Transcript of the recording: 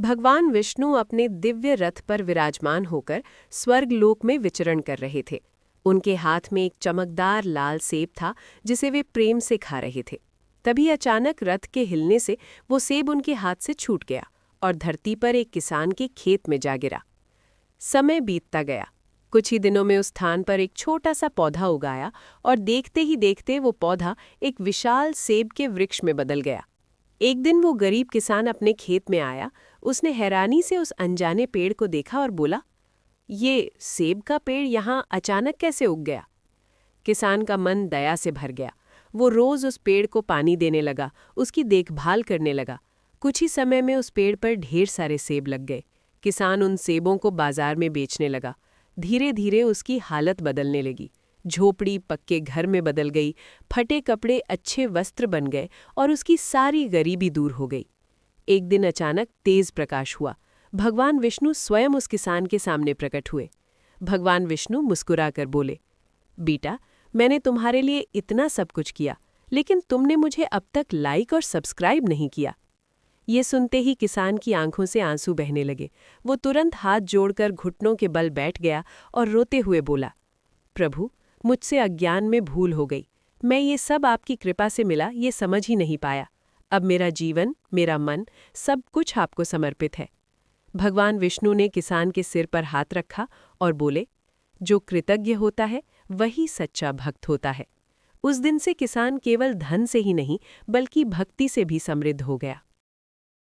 भगवान विष्णु अपने दिव्य रथ पर विराजमान होकर स्वर्ग लोक में विचरण कर रहे थे। उनके हाथ में एक चमकदार लाल सेब था जिसे वे प्रेम से खा रहे थे। तभी अचानक रथ के हिलने से वो सेब उनके हाथ से छूट गया और धरती पर एक किसान के खेत में जा गिरा। समय बीतता गया। कुछ ही दिनों में उस स्थान पर एक छोटा सा पौधा उगाया और देखते ही देखते वो पौधा एक विशाल सेब के वृक्ष में बदल गया। एक दिन वो गरीब किसान अपने खेत में आया। उसने हैरानी से उस अनजाने पेड़ को देखा और बोला, ये सेब का पेड़ यहाँ अचानक कैसे उग गया? किसान का मन दया से भर गया। वो रोज उस पेड़ को पानी देने लगा, उसकी देखभाल करने लगा। कुछ ही समय में उस पेड़ पर ढेर सारे सेब लग गए। किसान उन सेबों को बाजार में बेचने लगा। धीरे धीरे उसकी हालत बदलने लगी। झोपड़ी पक्के घर में बदल गई, फटे कपड़े अच्छे वस्त्र बन गए और उसकी सारी गरीबी दूर हो गई। एक दिन अचानक तेज प्रकाश हुआ। भगवान विष्णु स्वयं उस किसान के सामने प्रकट हुए। भगवान विष्णु मुस्कुराकर बोले, बेटा, मैंने तुम्हारे लिए इतना सब कुछ किया, लेकिन तुमने मुझे अब तक लाइक और सब्सक्राइब नहीं किया। ये सुनते ही किसान की आंखों से आंसू बहने लगे। वो तुरंत हाथ जोड़कर घुटनों के बल बैठ गया और रोते हुए बोला, प्रभु, मुझसे अज्ञान में भूल हो गई। मैं ये सब आपकी कृपा से मिला, ये समझ ही नहीं पाया। अब मेरा जीवन, मेरा मन, सब कुछ आपको समर्पित है। भगवान विष्णु ने किसान के सिर पर हाथ रखा और बोले, जो कृतज्ञ होता है वही सच्चा भक्त होता है। उस दिन से किसान केवल धन से ही नहीं बल्कि भक्ति से भी समृद्ध हो गया।